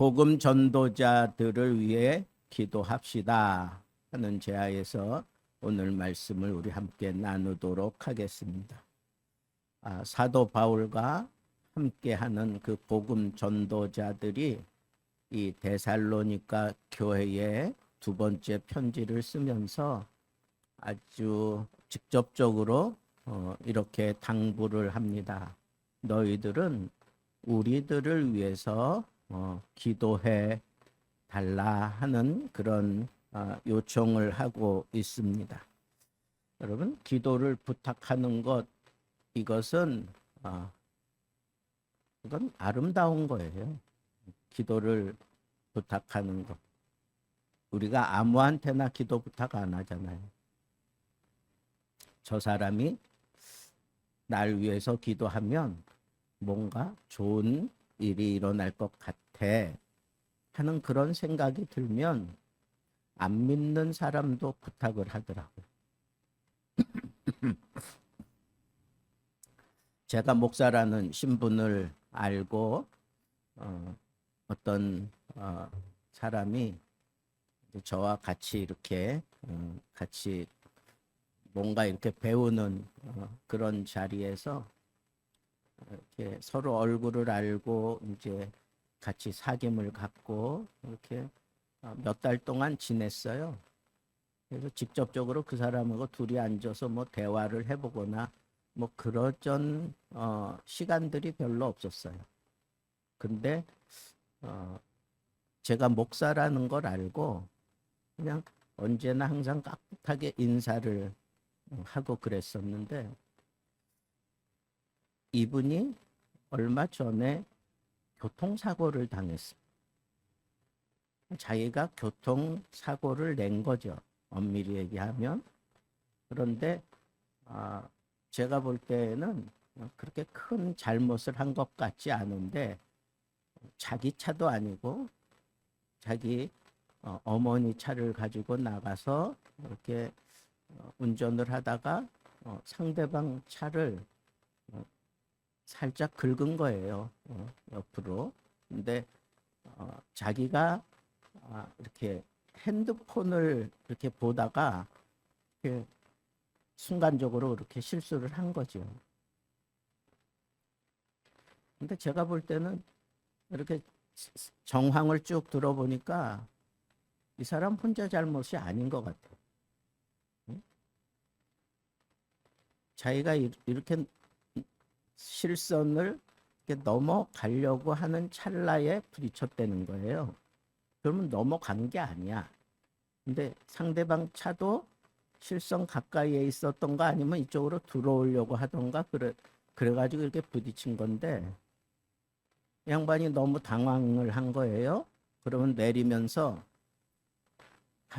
복음 전도자들을 위해 기도합시다 하는 제하에서 오늘 말씀을 우리 함께 나누도록 하겠습니다. 사도 바울과 함께하는 그 복음 전도자들이 이 데살로니가 교회에 두 번째 편지를 쓰면서 아주 직접적으로 이렇게 당부를 합니다. 너희들은 우리들을 위해서 기도해 달라 하는 그런 요청을 하고 있습니다. 여러분, 기도를 부탁하는 것, 이것은 이건 아름다운 거예요. 기도를 부탁하는 것. 우리가 아무한테나 기도 부탁 안 하잖아요. 저 사람이 날 위해서 기도하면 뭔가 좋은 일이 일어날 것 같아 하는 그런 생각이 들면 안 믿는 사람도 부탁을 하더라고요. 제가 목사라는 신분을 알고 어떤 사람이 저와 같이 이렇게 같이 뭔가 이렇게 배우는 그런 자리에서 이렇게 서로 얼굴을 알고 이제 같이 사귐을 갖고 이렇게 몇 달 동안 지냈어요. 그래서 직접적으로 그 사람하고 둘이 앉아서 뭐 대화를 해보거나 뭐 그런 시간들이 별로 없었어요. 근데 제가 목사라는 걸 알고 그냥 언제나 항상 깍듯하게 인사를 하고 그랬었는데, 이분이 얼마 전에 교통사고를 당했어요. 자기가 교통사고를 낸 거죠, 엄밀히 얘기하면. 그런데 제가 볼 때는 그렇게 큰 잘못을 한 것 같지 않은데, 자기 차도 아니고 자기 어머니 차를 가지고 나가서 이렇게 운전을 하다가 상대방 차를 살짝 긁은 거예요, 옆으로. 근데 자기가 이렇게 핸드폰을 이렇게 보다가 이렇게 순간적으로 이렇게 실수를 한 거죠. 근데 제가 볼 때는 이렇게 정황을 쭉 들어보니까 이 사람 혼자 잘못이 아닌 것 같아요. 자기가 이렇게 실선을 이렇게 넘어가려고 하는 찰나에 부딪혔다는 거예요. 그러면 넘어간 게 아니야. 근데 상대방 차도 실선 가까이에 있었던가 아니면 이쪽으로 들어오려고 하던가 그래가지고 이렇게 부딪힌 건데, 양반이 너무 당황을 한 거예요. 그러면 내리면서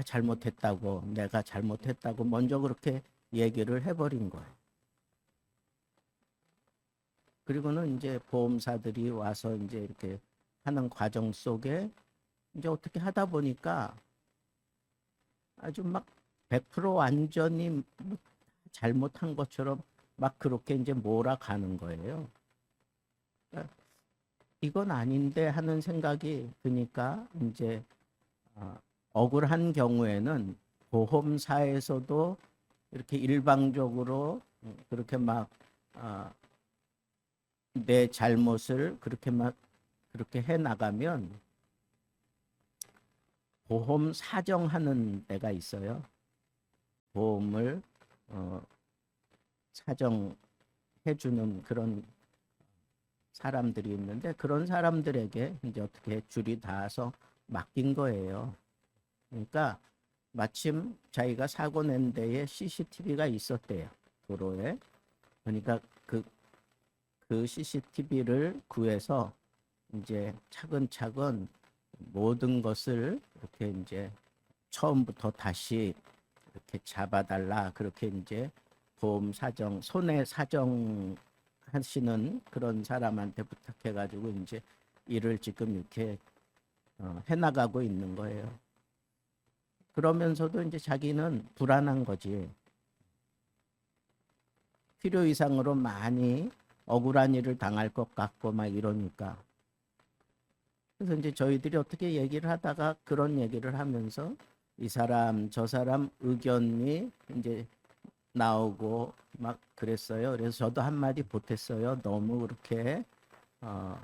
잘못했다고, 내가 잘못했다고 먼저 그렇게 얘기를 해버린 거예요. 그리고는 이제 보험사들이 와서 이제 이렇게 하는 과정 속에 이제 어떻게 하다 보니까 아주 막 100% 완전히 잘못한 것처럼 막 그렇게 이제 몰아가는 거예요. 그러니까 이건 아닌데 하는 생각이 드니까 이제 억울한 경우에는 보험사에서도 이렇게 일방적으로 그렇게 막 내 잘못을 그렇게 막 그렇게 해 나가면 보험 사정하는 데가 있어요. 보험을 사정해 주는 그런 사람들이 있는데, 그런 사람들에게 이제 어떻게 줄이 닿아서 맡긴 거예요. 그러니까 마침 자기가 사고 낸 데에 CCTV가 있었대요, 도로에. 그러니까 그 CCTV를 구해서 이제 차근차근 모든 것을 이렇게 이제 처음부터 다시 이렇게 잡아달라, 그렇게 이제 보험 사정, 손해 사정 하시는 그런 사람한테 부탁해가지고 이제 일을 지금 이렇게 해나가고 있는 거예요. 그러면서도 이제 자기는 불안한 거지. 필요 이상으로 많이 억울한 일을 당할 것 같고 막 이러니까. 그래서 이제 저희들이 어떻게 얘기를 하다가 그런 얘기를 하면서 이 사람 저 사람 의견이 이제 나오고 막 그랬어요. 그래서 저도 한마디 보탰어요. 너무 그렇게 어,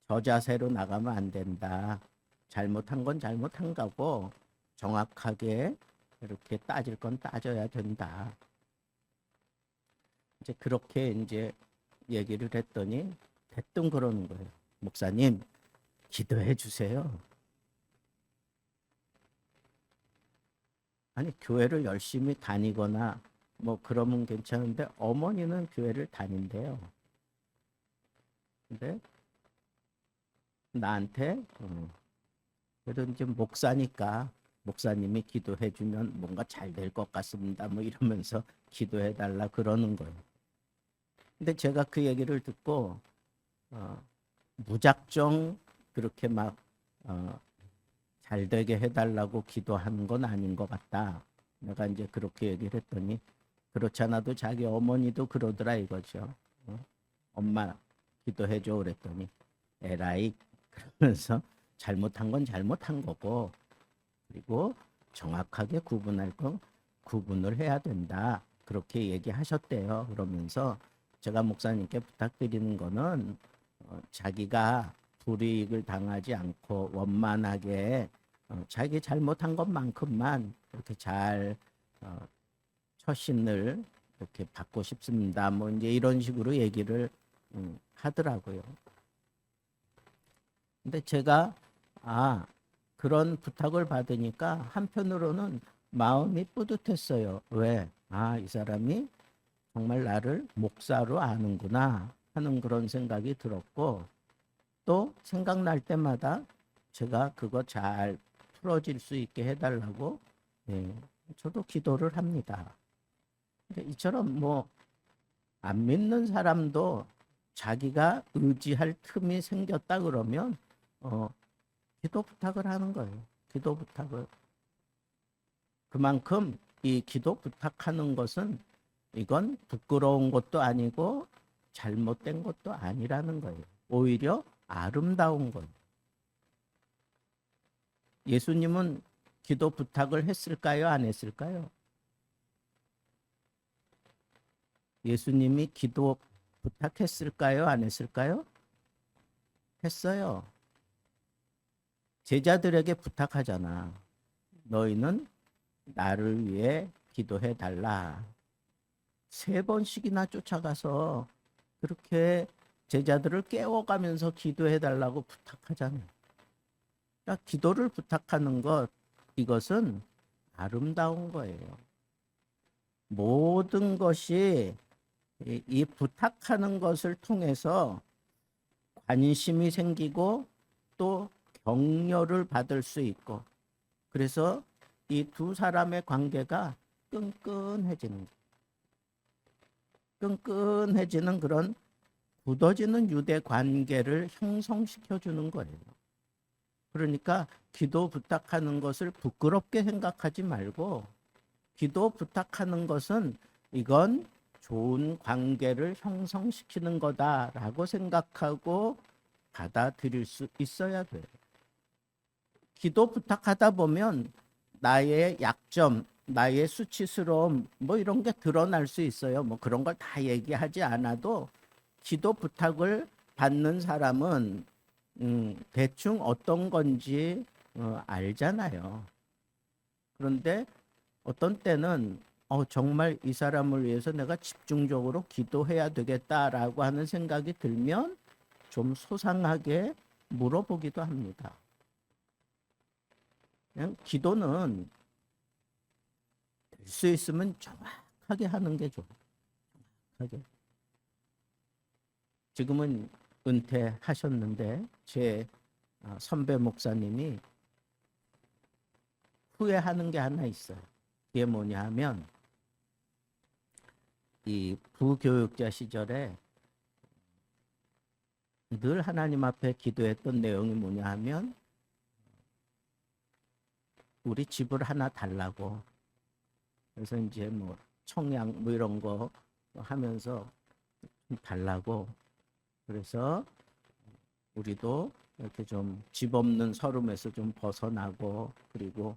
저 자세로 나가면 안 된다. 잘못한 건 잘못한 거고 정확하게 이렇게 따질 건 따져야 된다. 이제 그렇게 이제 얘기를 했더니 대뜸 그러는 거예요. 목사님, 기도해 주세요. 아니, 교회를 열심히 다니거나 뭐 그러면 괜찮은데 어머니는 교회를 다닌대요. 근데 나한테 그래도 이제 목사니까 목사님이 기도해 주면 뭔가 잘 될 것 같습니다. 뭐 이러면서 기도해 달라 그러는 거예요. 근데 제가 그 얘기를 듣고 무작정 그렇게 막 잘 되게 해달라고 기도하는 건 아닌 것 같다. 내가 이제 그렇게 얘기를 했더니 그렇지 않아도 자기 어머니도 그러더라 이거죠. 엄마 기도해줘 그랬더니 에라이 그러면서 잘못한 건 잘못한 거고 그리고 정확하게 구분할 건 구분을 해야 된다. 그렇게 얘기하셨대요. 그러면서 제가 목사님께 부탁드리는 거는 자기가 불이익을 당하지 않고 원만하게 자기 잘못한 것만큼만 이렇게 잘 처신을 이렇게 받고 싶습니다. 뭐 이제 이런 식으로 얘기를 하더라고요. 근데 제가 그런 부탁을 받으니까 한편으로는 마음이 뿌듯했어요. 왜? 이 사람이 정말 나를 목사로 아는구나 하는 그런 생각이 들었고 또 생각날 때마다 제가 그거 잘 풀어질 수 있게 해달라고 저도 기도를 합니다. 근데 이처럼 뭐 안 믿는 사람도 자기가 의지할 틈이 생겼다 그러면 기도 부탁을 하는 거예요. 기도 부탁을. 그만큼 이 기도 부탁하는 것은 이건 부끄러운 것도 아니고 잘못된 것도 아니라는 거예요. 오히려 아름다운 거예요. 예수님은 기도 부탁을 했을까요? 안 했을까요? 예수님이 기도 부탁했을까요? 안 했을까요? 했어요. 제자들에게 부탁하잖아. 너희는 나를 위해 기도해 달라. 3번씩이나 쫓아가서 그렇게 제자들을 깨워가면서 기도해 달라고 부탁하잖아요. 그러니까 기도를 부탁하는 것, 이것은 아름다운 거예요. 모든 것이 이 부탁하는 것을 통해서 관심이 생기고 또 격려를 받을 수 있고 그래서 이 두 사람의 관계가 끈끈해지는 끈끈해지는 그런 굳어지는 유대 관계를 형성시켜 주는 거예요. 그러니까 기도 부탁하는 것을 부끄럽게 생각하지 말고 기도 부탁하는 것은 이건 좋은 관계를 형성시키는 거다라고 생각하고 받아들일 수 있어야 돼요. 기도 부탁하다 보면 나의 약점, 나의 수치스러움 뭐 이런 게 드러날 수 있어요. 뭐 그런 걸 다 얘기하지 않아도 기도 부탁을 받는 사람은 대충 어떤 건지 알잖아요. 그런데 어떤 때는 정말 이 사람을 위해서 내가 집중적으로 기도해야 되겠다라고 하는 생각이 들면 좀 소상하게 물어보기도 합니다. 그냥 기도는 될 수 있으면 정확하게 하는 게 좋아요. 정확하게. 지금은 은퇴하셨는데 제 선배 목사님이 후회하는 게 하나 있어요. 그게 뭐냐 하면 이 부교육자 시절에 늘 하나님 앞에 기도했던 내용이 뭐냐 하면 우리 집을 하나 달라고. 그래서 이제 뭐 청약 뭐 이런 거 하면서 달라고. 그래서 우리도 이렇게 좀 집 없는 서름에서 좀 벗어나고, 그리고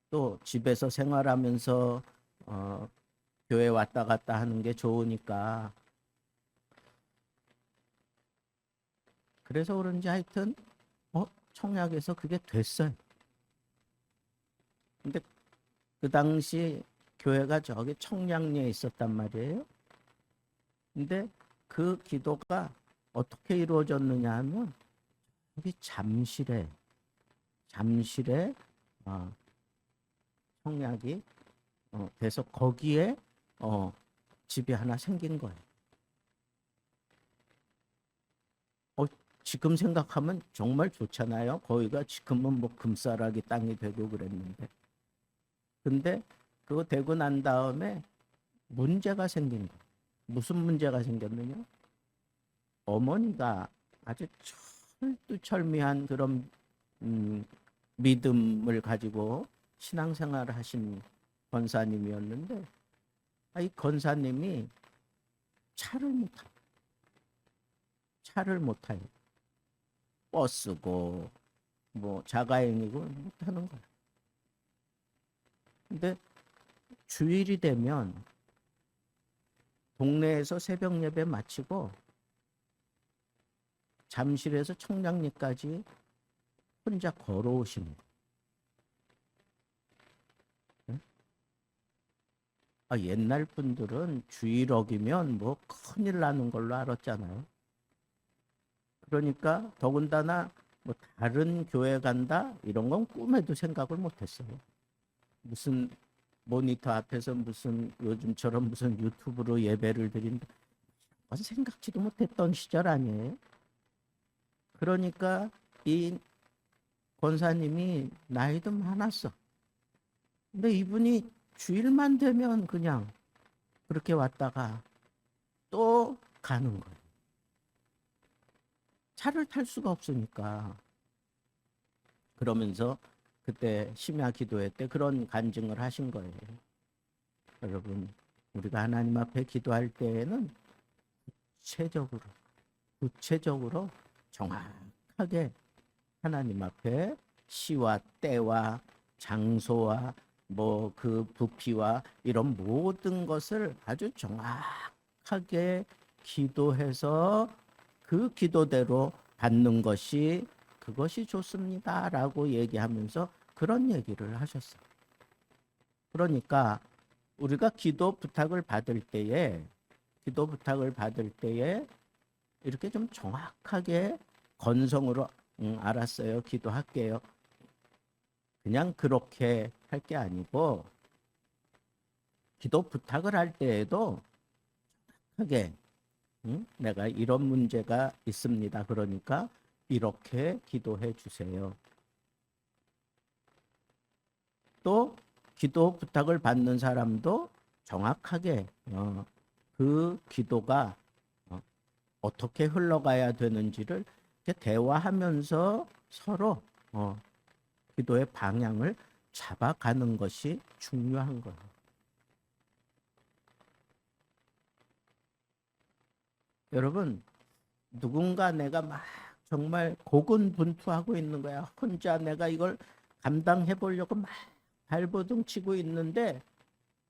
또 집에서 생활하면서 교회 왔다 갔다 하는 게 좋으니까. 그래서 그런지 하여튼 청약에서 그게 됐어요. 근데 그 당시 교회가 저기 청량리에 있었단 말이에요. 근데 그 기도가 어떻게 이루어졌느냐 하면 여기 잠실에 청약이 돼서 거기에 집이 하나 생긴 거예요. 지금 생각하면 정말 좋잖아요. 거기가 지금은 뭐 금싸라기 땅이 되고 그랬는데. 근데 그거 되고 난 다음에 문제가 생긴 거예요. 무슨 문제가 생겼느냐? 어머니가 아주 철두철미한 그런 믿음을 가지고 신앙생활을 하신 권사님이었는데, 이 권사님이 차를 못 타요. 버스고 뭐 자가용이고 못 타는 거예요. 근데 주일이 되면 동네에서 새벽 예배 마치고 잠실에서 청량리까지 혼자 걸어오시는 거예요. 옛날 분들은 주일 어기면 뭐 큰일 나는 걸로 알았잖아요. 그러니까 더군다나 뭐 다른 교회 간다 이런 건 꿈에도 생각을 못했어요. 무슨 모니터 앞에서 무슨 요즘처럼 무슨 유튜브로 예배를 드린다, 생각지도 못했던 시절 아니에요. 그러니까 이 권사님이 나이도 많았어. 근데 이분이 주일만 되면 그냥 그렇게 왔다가 또 가는 거예요. 차를 탈 수가 없으니까. 그러면서 그때 심야 기도회 때 그런 간증을 하신 거예요. 여러분, 우리가 하나님 앞에 기도할 때에는 구체적으로 정확하게 하나님 앞에 시와 때와 장소와 뭐 그 부피와 이런 모든 것을 아주 정확하게 기도해서 그 기도대로 받는 것이 그것이 좋습니다라고 얘기하면서 그런 얘기를 하셨어요. 그러니까 우리가 기도 부탁을 받을 때에 이렇게 좀 정확하게 건성으로 알았어요. 기도할게요. 그냥 그렇게 할 게 아니고 기도 부탁을 할 때에도 정확하게 내가 이런 문제가 있습니다. 그러니까 이렇게 기도해 주세요. 또 기도 부탁을 받는 사람도 정확하게 그 기도가 어떻게 흘러가야 되는지를 이렇게 대화하면서 서로 기도의 방향을 잡아가는 것이 중요한 거예요. 여러분, 누군가 내가 막 정말 고군분투하고 있는 거야. 혼자 내가 이걸 감당해 보려고 막 발버둥 치고 있는데,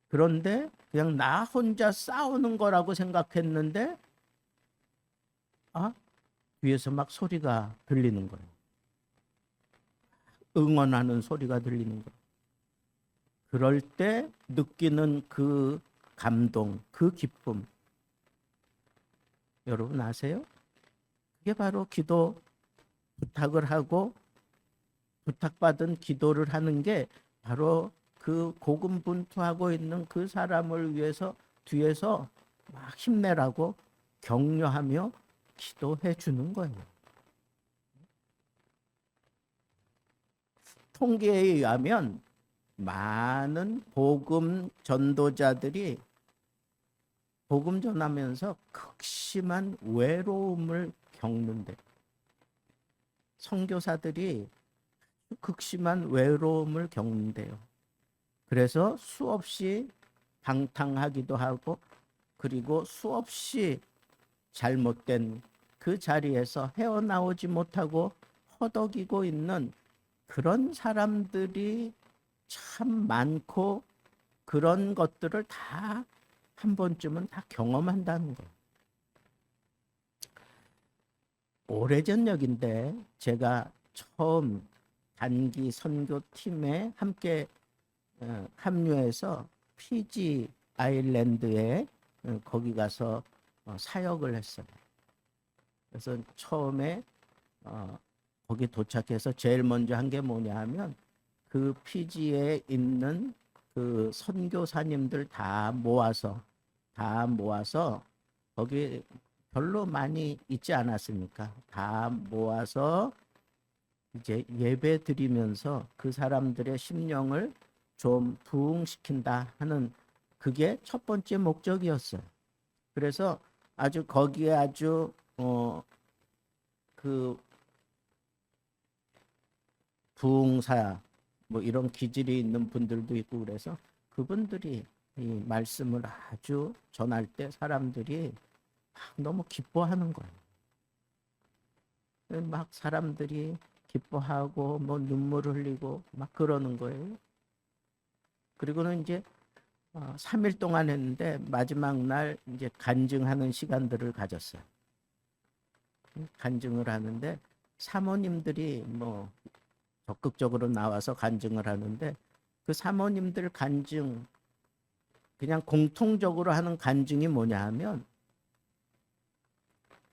그런데 그냥 나 혼자 싸우는 거라고 생각했는데 뒤에서 막 소리가 들리는 거예요. 응원하는 소리가 들리는 거예요. 그럴 때 느끼는 그 감동, 그 기쁨, 여러분 아세요? 그게 바로 기도 부탁을 하고 부탁받은 기도를 하는 게 바로 그 고군분투하고 있는 그 사람을 위해서 뒤에서 막 힘내라고 격려하며 기도해 주는 거예요. 통계에 의하면 많은 복음 전도자들이 복음 전하면서 극심한 외로움을 겪는데, 선교사들이 극심한 외로움을 겪는데요. 그래서 수없이 방탕하기도 하고, 그리고 수없이 잘못된 그 자리에서 헤어나오지 못하고 허덕이고 있는 그런 사람들이 참 많고 그런 것들을 다 한 번쯤은 다 경험한다는 거예요. 오래전 얘기인데 제가 처음 단기 선교팀에 함께 합류해서 피지 아일랜드에 거기 가서 사역을 했어요. 그래서 처음에 거기 도착해서 제일 먼저 한 게 뭐냐 하면 그 피지에 있는 그 선교사님들 다 모아서 거기 별로 많이 있지 않았으니까 다 모아서 이제 예배 드리면서 그 사람들의 심령을 좀 부흥시킨다 하는 그게 첫 번째 목적이었어요. 그래서 아주 거기에 아주 그 부흥사 뭐 이런 기질이 있는 분들도 있고 그래서 그분들이 이 말씀을 아주 전할 때 사람들이 너무 기뻐하는 거예요. 막 사람들이 기뻐하고 뭐 눈물을 흘리고 막 그러는 거예요. 그리고는 이제 3일 동안 했는데 마지막 날 이제 간증하는 시간들을 가졌어요. 간증을 하는데 사모님들이 뭐 적극적으로 나와서 간증을 하는데 그 사모님들 간증 그냥 공통적으로 하는 간증이 뭐냐 하면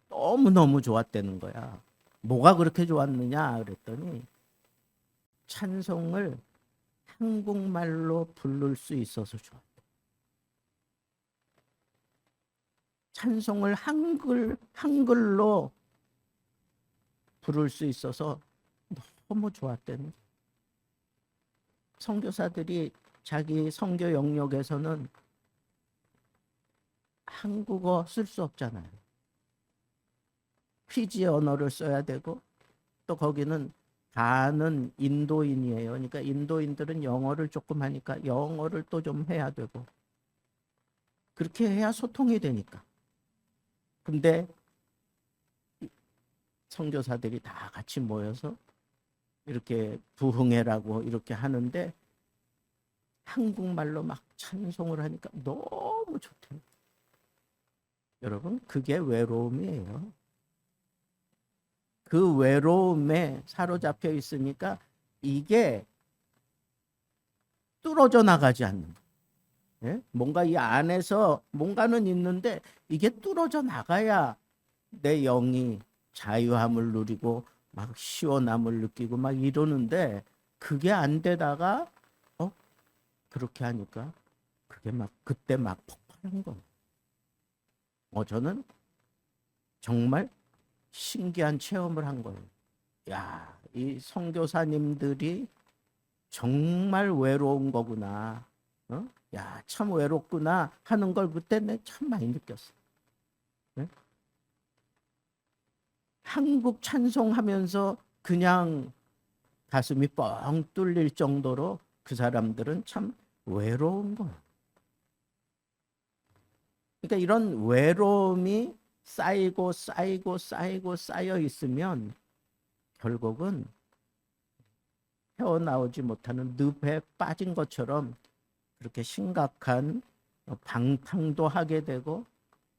너무너무 좋았다는 거야. 뭐가 그렇게 좋았느냐 그랬더니 찬송을 한국말로 부를 수 있어서 좋았다. 찬송을 한글로 부를 수 있어서 너무 좋았다는. 선교사들이 자기 선교 영역에서는 한국어 쓸 수 없잖아요. 피지 언어를 써야 되고 또 거기는 다는 인도인이에요. 그러니까 인도인들은 영어를 조금 하니까 영어를 또 좀 해야 되고 그렇게 해야 소통이 되니까. 근데 선교사들이 다 같이 모여서 이렇게 부흥회라고 이렇게 하는데 한국말로 막 찬송을 하니까 너무 좋대요. 여러분 그게 외로움이에요. 그 외로움에 사로잡혀 있으니까 이게 뚫어져 나가지 않는 거예요. 예? 뭔가 이 안에서 뭔가는 있는데 이게 뚫어져 나가야 내 영이 자유함을 누리고 막 시원함을 느끼고 막 이러는데 그게 안 되다가 그렇게 하니까 그게 막 그때 막 폭발한 거예요. 저는 정말 신기한 체험을 한 거예요. 야, 이 선교사님들이 정말 외로운 거구나. 야, 참 외롭구나 하는 걸 그때 내가 참 많이 느꼈어. 네? 한국 찬송하면서 그냥 가슴이 뻥 뚫릴 정도로 그 사람들은 참 외로운 거예요. 그러니까 이런 외로움이 쌓이고 쌓여 있으면 결국은 헤어나오지 못하는 늪에 빠진 것처럼 그렇게 심각한 방탕도 하게 되고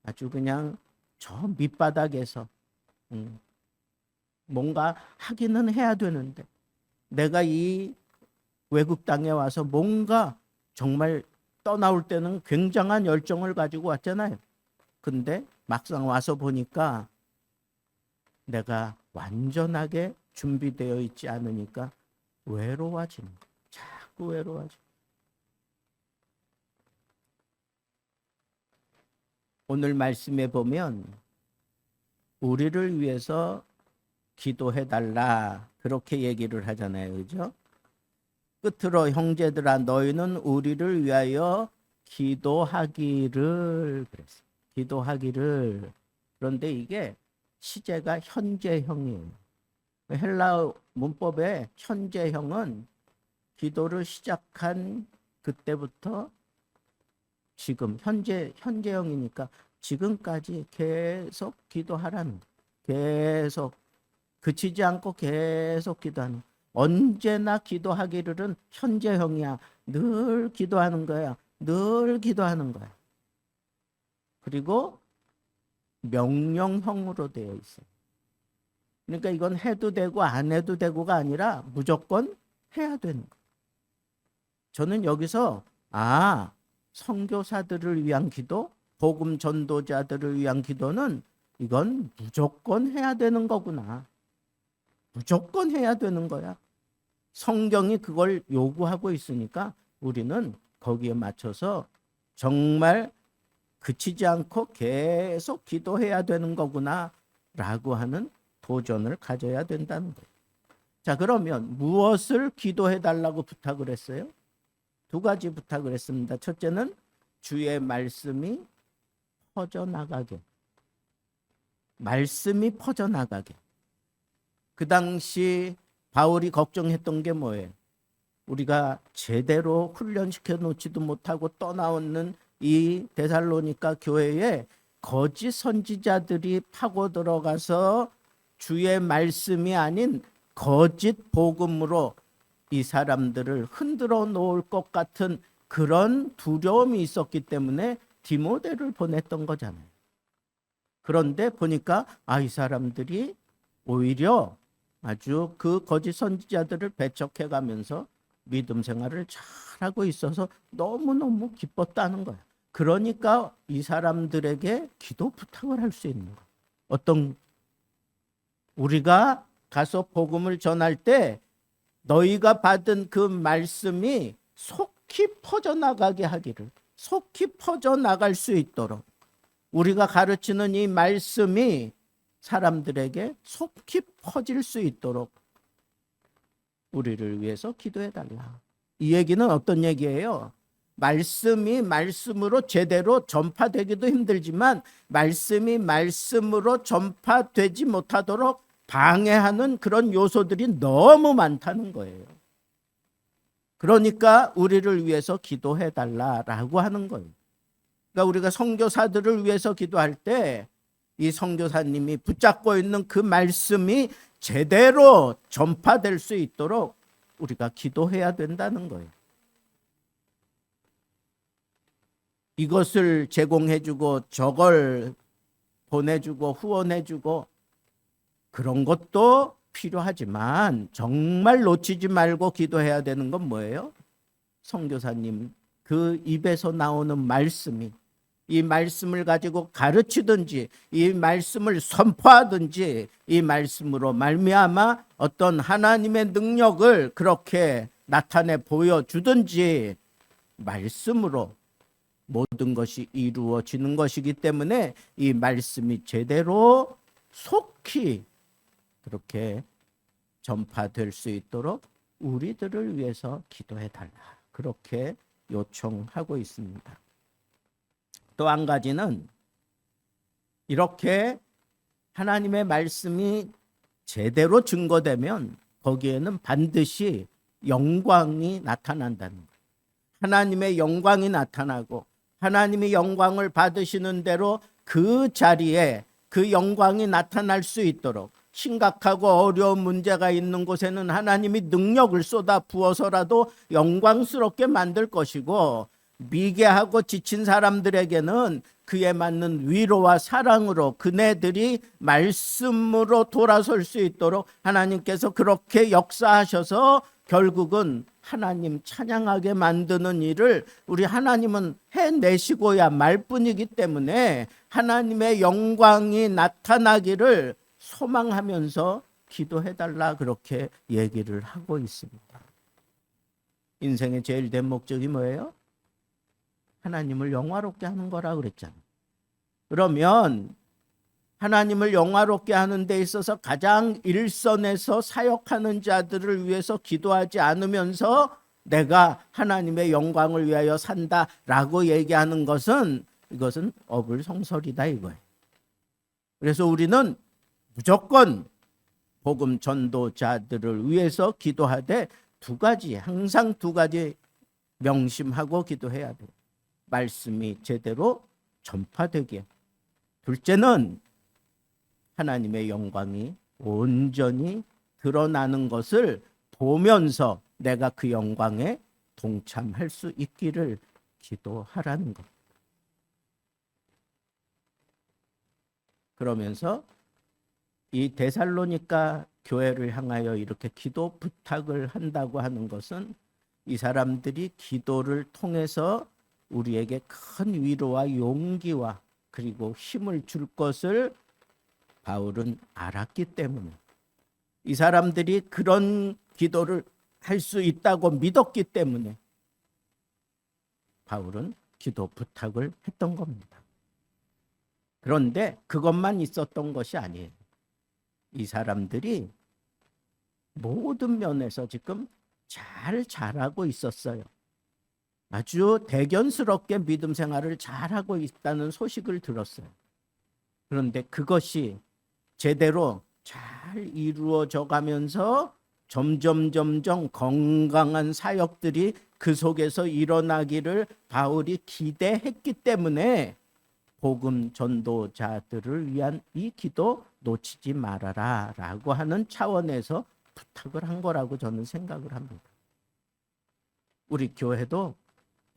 아주 그냥 저 밑바닥에서 뭔가 하기는 해야 되는데 내가 이 외국 땅에 와서 뭔가 정말 떠나올 때는 굉장한 열정을 가지고 왔잖아요. 근데 막상 와서 보니까 내가 완전하게 준비되어 있지 않으니까 외로워지는 거예요. 자꾸 외로워져. 오늘 말씀에 보면 우리를 위해서 기도해달라 그렇게 얘기를 하잖아요. 그죠? 끝으로 형제들아 너희는 우리를 위하여 기도하기를 그랬어요. 기도하기를. 그런데 이게 시제가 현재형이에요. 헬라어 문법에 현재형은 기도를 시작한 그때부터 지금 현재형이니까 지금까지 계속 기도하라는 거예요. 계속 그치지 않고 계속 기도하는, 언제나 기도하기를은 현재형이야. 늘 기도하는 거야. 늘 기도하는 거야. 그리고 명령형으로 되어 있어. 그러니까 이건 해도 되고 안 해도 되고가 아니라 무조건 해야 되는 거야. 저는 여기서 선교사들을 위한 기도, 복음 전도자들을 위한 기도는 이건 무조건 해야 되는 거구나. 무조건 해야 되는 거야. 성경이 그걸 요구하고 있으니까 우리는 거기에 맞춰서 정말 그치지 않고 계속 기도해야 되는 거구나 라고 하는 도전을 가져야 된다는 거예요. 자, 그러면 무엇을 기도해 달라고 부탁을 했어요? 두 가지 부탁을 했습니다. 첫째는 주의 말씀이 퍼져나가게. 말씀이 퍼져나가게. 그 당시 바울이 걱정했던 게 뭐예요? 우리가 제대로 훈련시켜 놓지도 못하고 떠나오는 이 데살로니가 교회에 거짓 선지자들이 파고 들어가서 주의 말씀이 아닌 거짓 복음으로 이 사람들을 흔들어 놓을 것 같은 그런 두려움이 있었기 때문에 디모데를 보냈던 거잖아요. 그런데 보니까 이 사람들이 오히려 아주 그 거짓 선지자들을 배척해 가면서 믿음 생활을 잘하고 있어서 너무너무 기뻤다는 거야. 그러니까 이 사람들에게 기도 부탁을 할 수 있는 거야. 어떤, 우리가 가서 복음을 전할 때 너희가 받은 그 말씀이 속히 퍼져나가게 하기를, 속히 퍼져나갈 수 있도록 우리가 가르치는 이 말씀이 사람들에게 속히 퍼질 수 있도록 우리를 위해서 기도해 달라. 이 얘기는 어떤 얘기예요? 말씀이 말씀으로 제대로 전파되기도 힘들지만 말씀이 말씀으로 전파되지 못하도록 방해하는 그런 요소들이 너무 많다는 거예요. 그러니까 우리를 위해서 기도해 달라라고 하는 거예요. 그러니까 우리가 선교사들을 위해서 기도할 때 이 선교사님이 붙잡고 있는 그 말씀이 제대로 전파될 수 있도록 우리가 기도해야 된다는 거예요. 이것을 제공해주고 저걸 보내주고 후원해주고 그런 것도 필요하지만 정말 놓치지 말고 기도해야 되는 건 뭐예요? 선교사님 그 입에서 나오는 말씀이, 이 말씀을 가지고 가르치든지 이 말씀을 선포하든지 이 말씀으로 말미암아 어떤 하나님의 능력을 그렇게 나타내 보여주든지 말씀으로 모든 것이 이루어지는 것이기 때문에 이 말씀이 제대로 속히 그렇게 전파될 수 있도록 우리들을 위해서 기도해 달라. 그렇게 요청하고 있습니다. 또 한 가지는 이렇게 하나님의 말씀이 제대로 증거되면 거기에는 반드시 영광이 나타난다는 거예요. 하나님의 영광이 나타나고 하나님의 영광을 받으시는 대로 그 자리에 그 영광이 나타날 수 있도록 심각하고 어려운 문제가 있는 곳에는 하나님이 능력을 쏟아 부어서라도 영광스럽게 만들 것이고 미개하고 지친 사람들에게는 그에 맞는 위로와 사랑으로 그네들이 말씀으로 돌아설 수 있도록 하나님께서 그렇게 역사하셔서 결국은 하나님 찬양하게 만드는 일을 우리 하나님은 해내시고야 말 뿐이기 때문에 하나님의 영광이 나타나기를 소망하면서 기도해달라 그렇게 얘기를 하고 있습니다. 인생의 제일 된 목적이 뭐예요? 하나님을 영화롭게 하는 거라 그랬잖아요. 그러면 하나님을 영화롭게 하는 데 있어서 가장 일선에서 사역하는 자들을 위해서 기도하지 않으면서 내가 하나님의 영광을 위하여 산다라고 얘기하는 것은 이것은 어불성설이다 이거예요. 그래서 우리는 무조건 복음 전도자들을 위해서 기도하되 항상 두 가지 명심하고 기도해야 돼요. 말씀이 제대로 전파되게. 둘째는 하나님의 영광이 온전히 드러나는 것을 보면서 내가 그 영광에 동참할 수 있기를 기도하라는 것. 그러면서 이 데살로니가 교회를 향하여 이렇게 기도 부탁을 한다고 하는 것은 이 사람들이 기도를 통해서 우리에게 큰 위로와 용기와 그리고 힘을 줄 것을 바울은 알았기 때문에, 이 사람들이 그런 기도를 할 수 있다고 믿었기 때문에 바울은 기도 부탁을 했던 겁니다. 그런데 그것만 있었던 것이 아니에요. 이 사람들이 모든 면에서 지금 잘 자라고 있었어요. 아주 대견스럽게 믿음 생활을 잘하고 있다는 소식을 들었어요. 그런데 그것이 제대로 잘 이루어져 가면서 점점 건강한 사역들이 그 속에서 일어나기를 바울이 기대했기 때문에 복음 전도자들을 위한 이 기도 놓치지 말아라 라고 하는 차원에서 부탁을 한 거라고 저는 생각을 합니다. 우리 교회도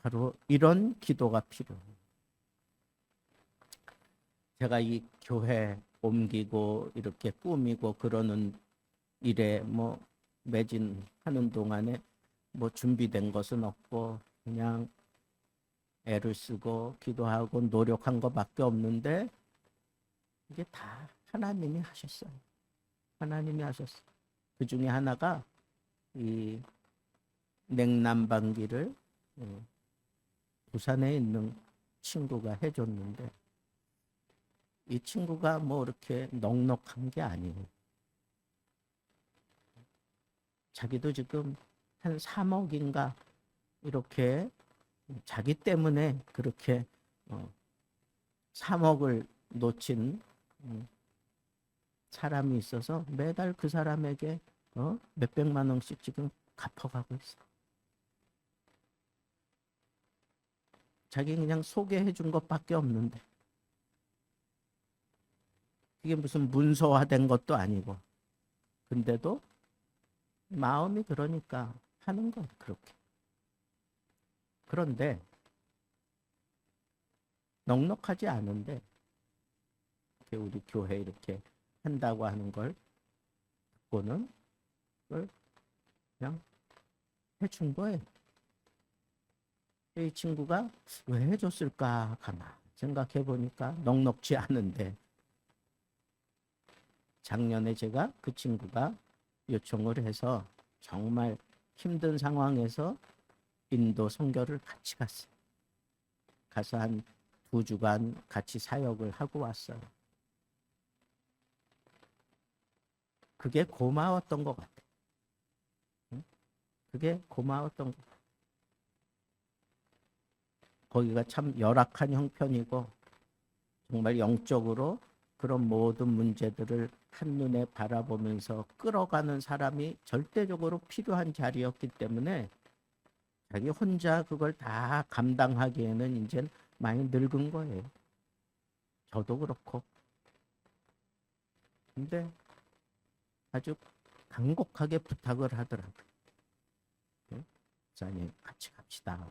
바로 이런 기도가 필요해요. 제가 이 교회 옮기고 이렇게 꾸미고 그러는 일에 매진하는 동안에 준비된 것은 없고 그냥 애를 쓰고 기도하고 노력한 것밖에 없는데 이게 다 하나님이 하셨어요. 하나님이 하셨어요. 그 중에 하나가 이 냉난방기를 부산에 있는 친구가 해줬는데, 이 친구가 이렇게 넉넉한 게 아니에요. 자기도 지금 한 3억인가 이렇게 자기 때문에 그렇게 3억을 놓친 사람이 있어서 매달 그 사람에게 몇백만 원씩 지금 갚아가고 있어. 자기 그냥 소개해 준 것밖에 없는데, 이게 무슨 문서화된 것도 아니고, 근데도 마음이 그러니까 하는 건 그렇게. 그런데 넉넉하지 않은데 우리 교회 이렇게 한다고 하는 걸 듣고는 그걸 그냥 해준 거예요. 이 친구가 왜 해줬을까 가만 생각해 보니까 넉넉지 않은데, 작년에 제가 그 친구가 요청을 해서 정말 힘든 상황에서 인도 선교를 같이 갔어요. 가서 한 2주간 같이 사역을 하고 왔어요. 그게 고마웠던 것 같아요. 그게 고마웠던 것 같아요. 거기가 참 열악한 형편이고 정말 영적으로 그런 모든 문제들을 한눈에 바라보면서 끌어가는 사람이 절대적으로 필요한 자리였기 때문에 자기 혼자 그걸 다 감당하기에는 이제 많이 늙은 거예요. 저도 그렇고. 근데 아주 간곡하게 부탁을 하더라고요. 목사님 같이 갑시다.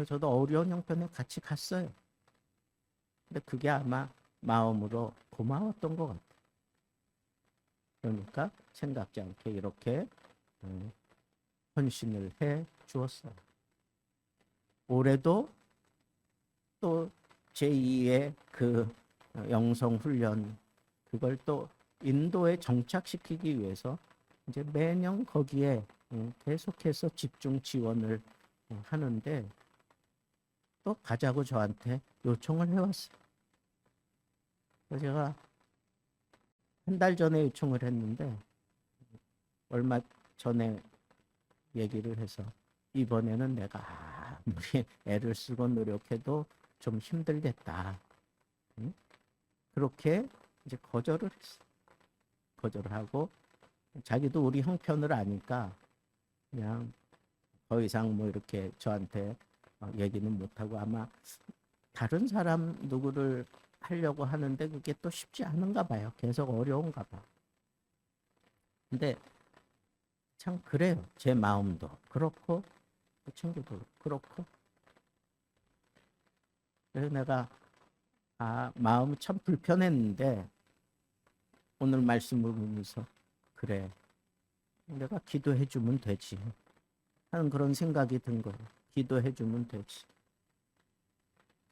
저도 어려운 형편에 같이 갔어요. 근데 그게 아마 마음으로 고마웠던 것 같아요. 그러니까 생각지 않게 이렇게 헌신을 해 주었어요. 올해도 또 제2의 그 영성 훈련, 그걸 또 인도에 정착시키기 위해서 이제 매년 거기에 계속해서 집중 지원을 하는데 또 가자고 저한테 요청을 해왔어요. 그래서 제가 한 달 전에 요청을 했는데 얼마 전에 얘기를 해서 이번에는 내가 아무리 애를 쓰고 노력해도 좀 힘들겠다. 그렇게 이제 거절을 했어. 거절을 하고 자기도 우리 형편을 아니까 그냥 더 이상 이렇게 저한테 얘기는 못하고 아마 다른 사람 누구를 하려고 하는데 그게 또 쉽지 않은가 봐요. 계속 어려운가 봐. 근데 참 그래요. 제 마음도 그렇고 그 친구도 그렇고. 그래서 내가 마음이 참 불편했는데 오늘 말씀을 보면서 그래, 내가 기도해 주면 되지 하는 그런 생각이 든 거예요. 기도해 주면 되지.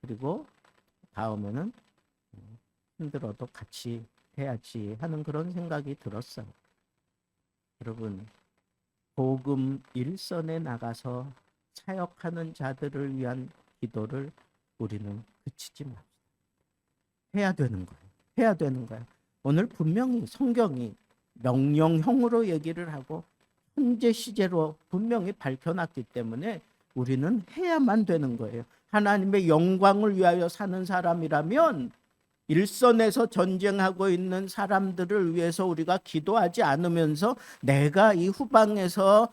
그리고 다음에는 힘들어도 같이 해야지 하는 그런 생각이 들었어요. 여러분, 복음 일선에 나가서 사역하는 자들을 위한 기도를 우리는 그치지 맙시다. 해야 되는 거예요. 해야 되는 거예요. 오늘 분명히 성경이 명령형으로 얘기를 하고 현재 시제로 분명히 밝혀놨기 때문에 우리는 해야만 되는 거예요. 하나님의 영광을 위하여 사는 사람이라면 일선에서 전쟁하고 있는 사람들을 위해서 우리가 기도하지 않으면서 내가 이 후방에서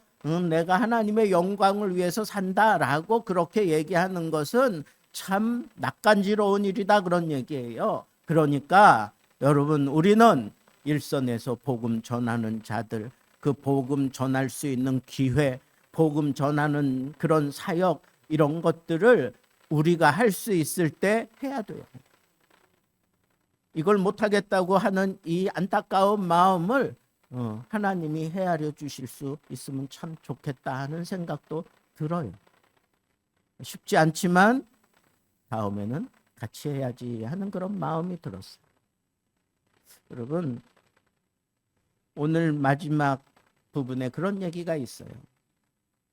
내가 하나님의 영광을 위해서 산다라고 그렇게 얘기하는 것은 참 낯간지러운 일이다, 그런 얘기예요. 그러니까 여러분, 우리는 일선에서 복음 전하는 자들, 그 복음 전할 수 있는 기회, 복음 전하는 그런 사역, 이런 것들을 우리가 할 수 있을 때 해야 돼요. 이걸 못하겠다고 하는 이 안타까운 마음을 하나님이 헤아려 주실 수 있으면 참 좋겠다 하는 생각도 들어요. 쉽지 않지만 다음에는 같이 해야지 하는 그런 마음이 들었어요. 여러분, 오늘 마지막 부분에 그런 얘기가 있어요.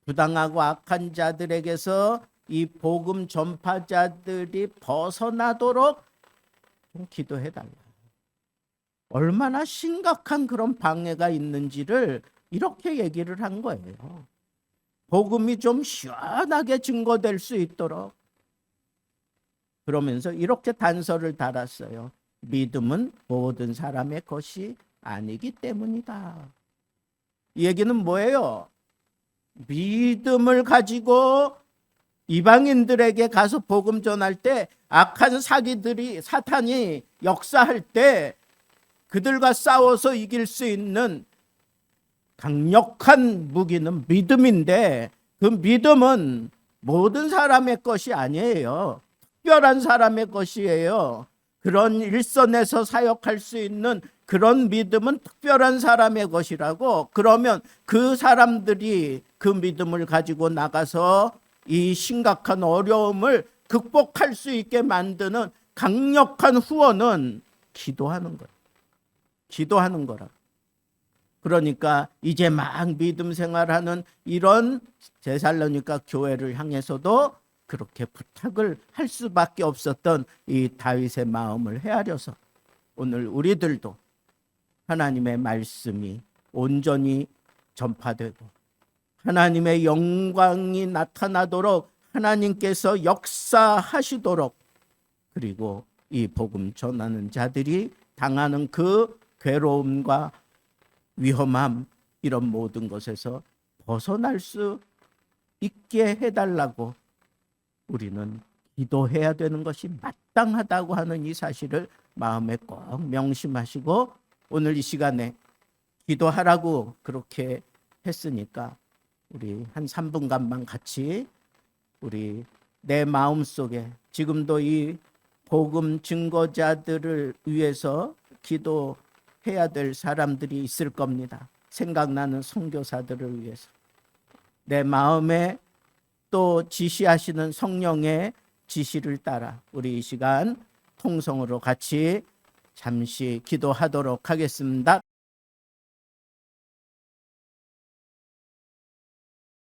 부당하고 악한 자들에게서 이 복음 전파자들이 벗어나도록 좀 기도해달라. 얼마나 심각한 그런 방해가 있는지를 이렇게 얘기를 한 거예요. 복음이 좀 시원하게 증거될 수 있도록. 그러면서 이렇게 단서를 달았어요. 믿음은 모든 사람의 것이 아니기 때문이다. 이 얘기는 뭐예요? 믿음을 가지고 이방인들에게 가서 복음 전할 때 악한 사기들이, 사탄이 역사할 때 그들과 싸워서 이길 수 있는 강력한 무기는 믿음인데, 그 믿음은 모든 사람의 것이 아니에요. 특별한 사람의 것이에요. 그런 일선에서 사역할 수 있는 그런 믿음은 특별한 사람의 것이라고. 그러면 그 사람들이 그 믿음을 가지고 나가서 이 심각한 어려움을 극복할 수 있게 만드는 강력한 후원은 기도하는 거예요. 기도하는 거라. 그러니까 이제 막 믿음 생활하는 이런 데살로니가 교회를 향해서도 그렇게 부탁을 할 수밖에 없었던 이 다윗의 마음을 헤아려서 오늘 우리들도 하나님의 말씀이 온전히 전파되고 하나님의 영광이 나타나도록 하나님께서 역사하시도록, 그리고 이 복음 전하는 자들이 당하는 그 괴로움과 위험함, 이런 모든 것에서 벗어날 수 있게 해달라고 우리는 기도해야 되는 것이 마땅하다고 하는 이 사실을 마음에 꼭 명심하시고, 오늘 이 시간에 기도하라고 그렇게 했으니까 우리 한 3분간만 같이 우리 내 마음속에 지금도 이 복음 증거자들을 위해서 기도해야 될 사람들이 있을 겁니다. 생각나는 선교사들을 위해서, 내 마음에 또 지시하시는 성령의 지시를 따라 우리 이 시간 통성으로 같이 잠시 기도하도록 하겠습니다.